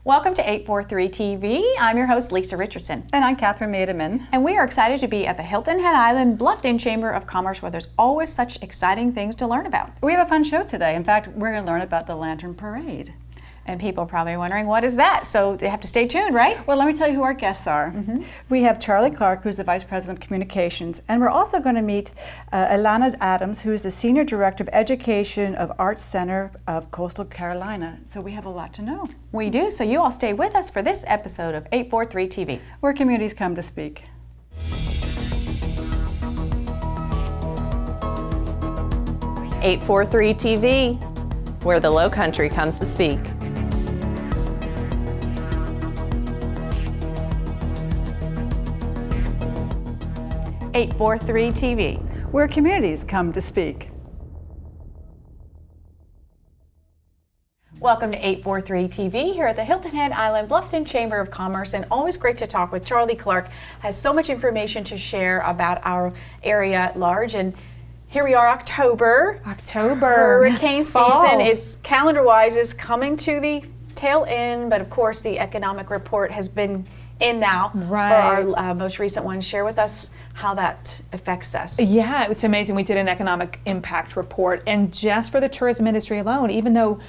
Welcome to 843 TV. I'm your host, Lisa Richardson. And I'm Catherine Maedeman. And we are excited to be at the Hilton Head Island-Bluffton Chamber of Commerce, where there's always such exciting things to learn about. We have a fun show today. In fact, we're going to learn about the Lantern Parade. And people are probably wondering, what is that? So they have to stay tuned, right? Well, let me tell you who our guests are. We have Charlie Clark, who's the Vice President of Communications, and we're also going to meet Ilana Adams, who is the Senior Director of Education of Arts Center of Coastal Carolina. So we have a lot to know. We do, so you all stay with us for this episode of 843 TV. Where communities come to speak. .843 TV, where the Low Country comes to speak. 843 TV. Where communities come to speak. Welcome to 843 TV here at the Hilton Head Island-Bluffton Chamber of Commerce, and always great to talk with Charlie Clark. Has so much information to share about our area at large, and here we are, October. Hurricane season is, calendar-wise, is coming to the tail end, but of course the economic report has been in now for our most recent one. Share with us how that affects us. Yeah, it's amazing. We did an economic impact report, and just for the tourism industry alone, even though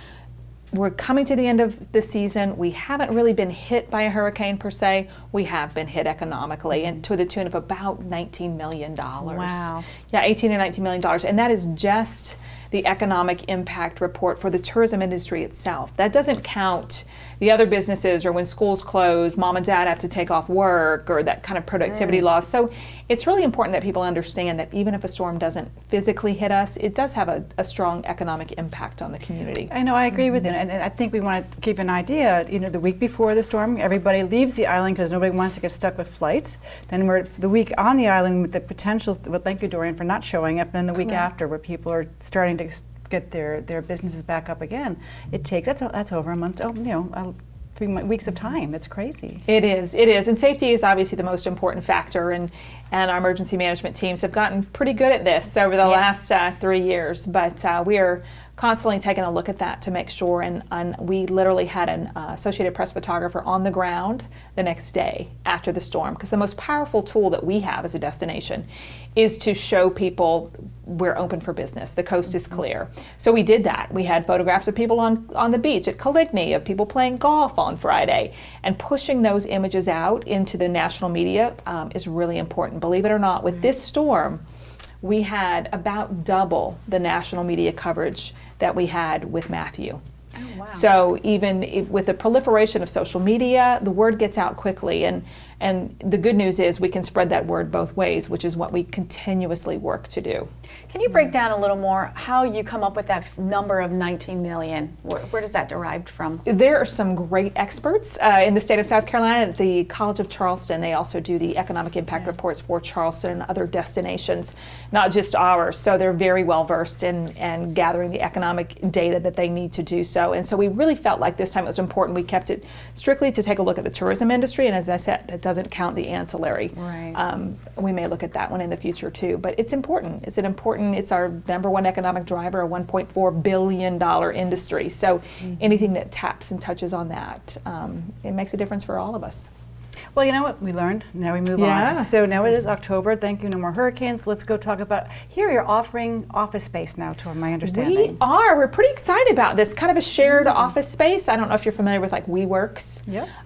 we're coming to the end of the season, we haven't really been hit by a hurricane per se. We have been hit economically, and to the tune of about $19 million. Wow. Yeah, $18 to $19 million, and that is just the economic impact report for the tourism industry itself. That doesn't count the other businesses, or when schools close, mom and dad have to take off work, or that kind of productivity loss. So it's really important that people understand that even if a storm doesn't physically hit us, it does have a strong economic impact on the community. I know, I agree with you, and I think we want to give an idea. You know, the week before the storm, everybody leaves the island because nobody wants to get stuck with flights. Then we're the week on the island with the potential, thank you, Dorian, for not showing up. And then the week after, where people are starting to get their businesses back up again. It takes, that's over a month, 3 weeks of time. It's crazy. It is, and safety is obviously the most important factor, and our emergency management teams have gotten pretty good at this over the last 3 years, but we are constantly taking a look at that to make sure, and we literally had an Associated Press photographer on the ground the next day after the storm, because the most powerful tool that we have as a destination is to show people we're open for business. The coast is clear. So we did that. We had photographs of people on the beach at Caligny, of people playing golf on Friday, and pushing those images out into the national media is really important. Believe it or not, with this storm, we had about double the national media coverage that we had with Matthew. Oh, wow. So even with the proliferation of social media, the word gets out quickly, and the good news is we can spread that word both ways, which is what we continuously work to do. Can you break down a little more how you come up with that number of 19 million? Where does that derive from? There are some great experts in the state of South Carolina. At the College of Charleston, they also do the economic impact reports for Charleston and other destinations, not just ours. So they're very well versed in gathering the economic data that they need to do so. And so we really felt like this time it was important. We kept it strictly to take a look at the tourism industry, and as I said, that doesn't count the ancillary. Right. We may look at that one in the future too, but it's important. It's our #1 economic driver, a $1.4 billion industry. So anything that taps and touches on that, it makes a difference for all of us. Well, you know what we learned? Now we move on. So now it is October. Thank you, no more hurricanes. Let's go talk about, here you're offering office space now, to my understanding. We are. We're pretty excited about this. Kind of a shared office space. I don't know if you're familiar with like WeWorks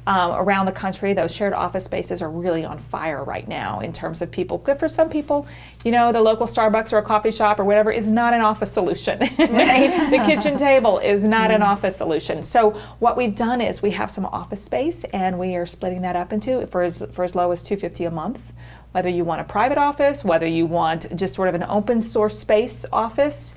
around the country. Those shared office spaces are really on fire right now in terms of people. Good for some people, you know, the local Starbucks or a coffee shop or whatever is not an office solution. The kitchen table is not an office solution. So what we've done is we have some office space, and we are splitting that up into for as low as $250 a month. Whether you want a private office, whether you want just sort of an open source space office,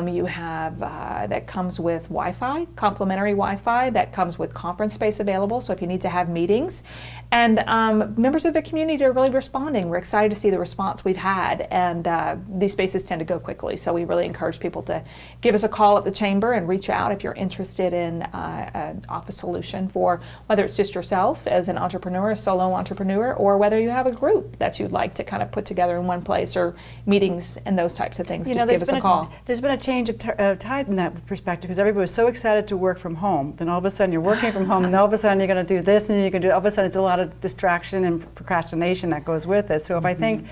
you have that comes with Wi-Fi, complimentary Wi-Fi, that comes with conference space available, so if you need to have meetings. And members of the community are really responding. We're excited to see the response we've had, and these spaces tend to go quickly, so we really encourage people to give us a call at the chamber and reach out if you're interested in an office solution for whether it's just yourself as an entrepreneur, a solo entrepreneur, or whether you have a group that you'd like to kind of put together in one place, or meetings and those types of things. Just give us a call. There's been been a change of tide in that perspective, because everybody was so excited to work from home. Then all of a sudden you're working from home, and then all of a sudden you're going to do this, and then you're going to do. All of a sudden it's a lot of distraction and procrastination that goes with it. So if I think,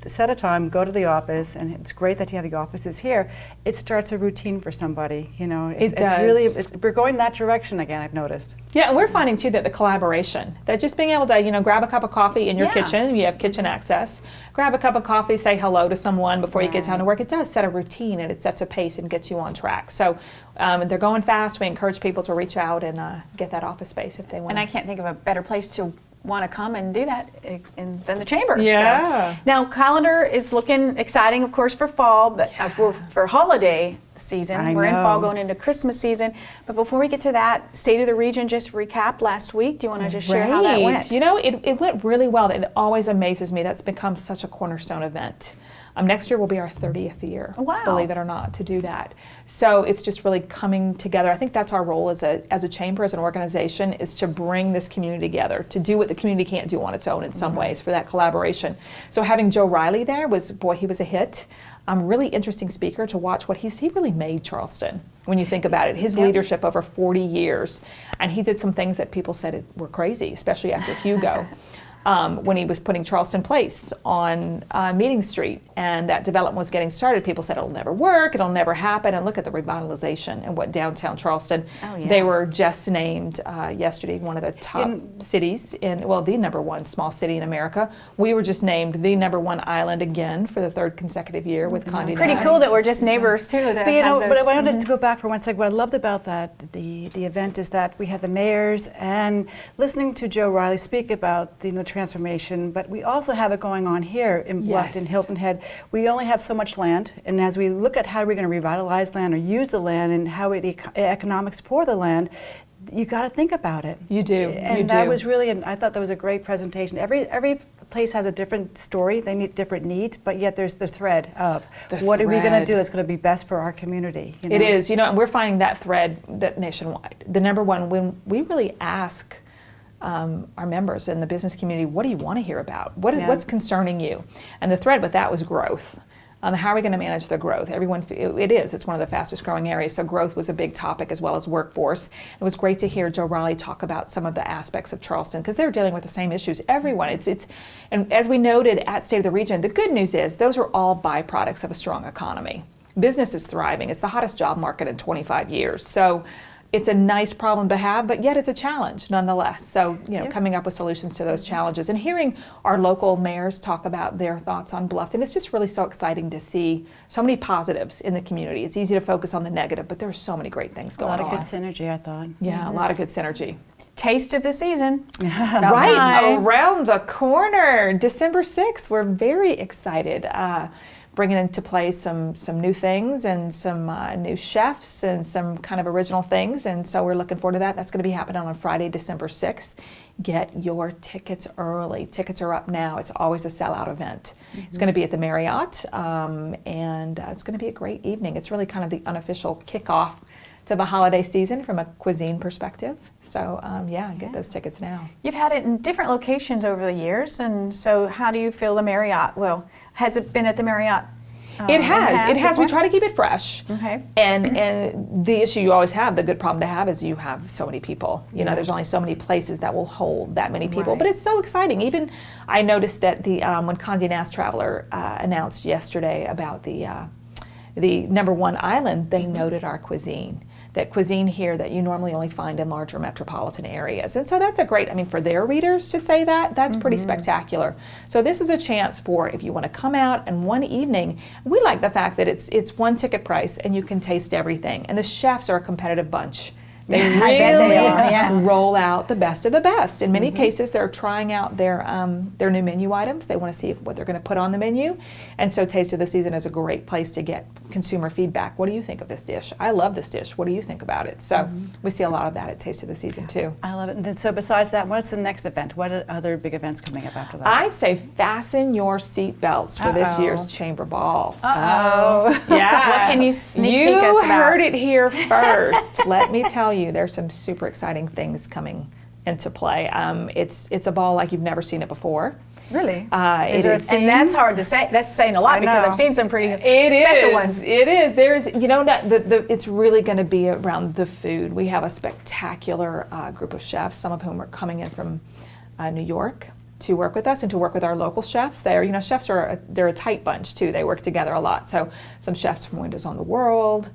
set a time, go to the office, and it's great that you have the offices here. It starts a routine for somebody. It does. It's really we're going that direction again. I've noticed. Yeah, and we're finding too that the collaboration, that just being able to, grab a cup of coffee in your Yeah. kitchen, you have kitchen access, grab a cup of coffee, say hello to someone before you get down to work. It does set a routine, and it sets a pace and gets you on track. So they're going fast. We encourage people to reach out and get that office space if they want. And I can't think of a better place to want to come and do that than the chamber. Yeah. So, now, calendar is looking exciting, of course, for fall, but for holiday season. We're in fall going into Christmas season. But before we get to that, State of the Region just recapped last week. Do you want to just share how that went? It went really well. It always amazes me. That's become such a cornerstone event. Next year will be our 30th year, wow. Believe it or not, to do that. So it's just really coming together. I think that's our role as a chamber, as an organization, is to bring this community together, to do what the community can't do on its own in some ways, for that collaboration. So having Joe Riley there he was a hit. Really interesting speaker to watch what he really made Charleston. When you think about it, his leadership over 40 years, and he did some things that people said were crazy, especially after Hugo. When he was putting Charleston Place on Meeting Street, and that development was getting started, people said it'll never work, it'll never happen, and look at the revitalization and what downtown Charleston. They were just named yesterday one of the top cities the #1 small city in America. We were just named the #1 island again for the 3rd consecutive year with Condé Nast. Pretty cool that we're just neighbors too. But I wanted to go back for one second. What I loved about the event is that we had the mayors, and listening to Joe Riley speak about the transformation, but we also have it going on here in Bluffton, Hilton Head. We only have so much land, and as we look at how we're going to revitalize land or use the land and how the economics for the land, you got to think about it. You do. And that was really, I thought that was a great presentation. Every place has a different story. They need different needs, but yet there's the thread of what are we going to do that's going to be best for our community. It is, and we're finding that thread that nationwide. The #1, when we really ask our members in the business community, what do you want to hear about? What's concerning you? And the thread with that was growth. How are we going to manage the growth? It's one of the fastest growing areas, so growth was a big topic, as well as workforce. It was great to hear Joe Riley talk about some of the aspects of Charleston, because they're dealing with the same issues. Everyone, and as we noted at State of the Region, the good news is those are all byproducts of a strong economy. Business is thriving. It's the hottest job market in 25 years. So it's a nice problem to have, but yet it's a challenge nonetheless. So, coming up with solutions to those challenges and hearing our local mayors talk about their thoughts on Bluffton, it's just really so exciting to see so many positives in the community. It's easy to focus on the negative, but there's so many great things going on. A lot of good synergy, I thought. Yeah, a lot of good synergy. Taste of the season. Right, around the corner, December 6th. We're very excited. Bringing into play some new things and some new chefs and some kind of original things, and so we're looking forward to that. That's going to be happening on Friday, December 6th. Get your tickets early. Tickets are up now. It's always a sellout event. It's going to be at the Marriott, and it's going to be a great evening. It's really kind of the unofficial kickoff to the holiday season from a cuisine perspective. So get those tickets now. You've had it in different locations over the years, and so how do you feel the Marriott? Well, has it been at the Marriott? It has. We try to keep it fresh. Okay. And the issue you always have, the good problem to have, is you have so many people. There's only so many places that will hold that many people. Right. But it's so exciting. Even I noticed that when Condé Nast Traveler announced yesterday about the #1 island, they noted our cuisine. That cuisine here that you normally only find in larger metropolitan areas. And so that's for their readers to say that's pretty spectacular. So this is a chance for, if you want to come out and one evening, we like the fact that it's one ticket price and you can taste everything. And the chefs are a competitive bunch. They really roll out the best of the best. In many cases, they're trying out their new menu items. They want to see what they're going to put on the menu. And so Taste of the Season is a great place to get consumer feedback. What do you think of this dish? I love this dish. What do you think about it? So we see a lot of that at Taste of the Season too. I love it. And then, so besides that, what's the next event? What are other big events coming up after that? I'd say fasten your seat belts for this year's Chamber Ball. Yeah. What can you sneak peek us about? You heard it here first. Let me tell you, there's some super exciting things coming into play. It's a ball like you've never seen it before. Really? It is. And that's hard to say. That's saying a lot because I've seen some pretty special ones. It is. There's, it's really going to be around the food. We have a spectacular group of chefs, some of whom are coming in from New York to work with us and to work with our local chefs. Chefs they're a tight bunch too. They work together a lot. So some chefs from Windows on the World.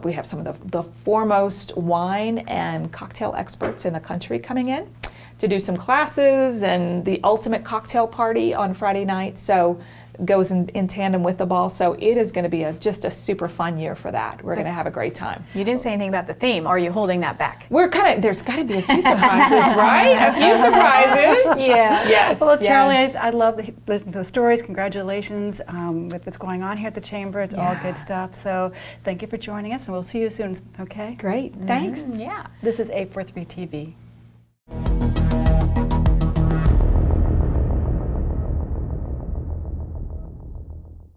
We have some of the foremost wine and cocktail experts in the country coming in to do some classes, and the ultimate cocktail party on Friday night. So goes in tandem with the ball. So it is going to be just a super fun year for that. We're going to have a great time. You didn't say anything about the theme. Are you holding that back? There's got to be a few surprises, right? A few surprises. Yeah. Yes. Well, Charlie, yes. I love listening to the stories. Congratulations with what's going on here at the Chamber. It's all good stuff. So thank you for joining us, and we'll see you soon, okay? Great. Thanks. Yeah. This is WHHI-TV.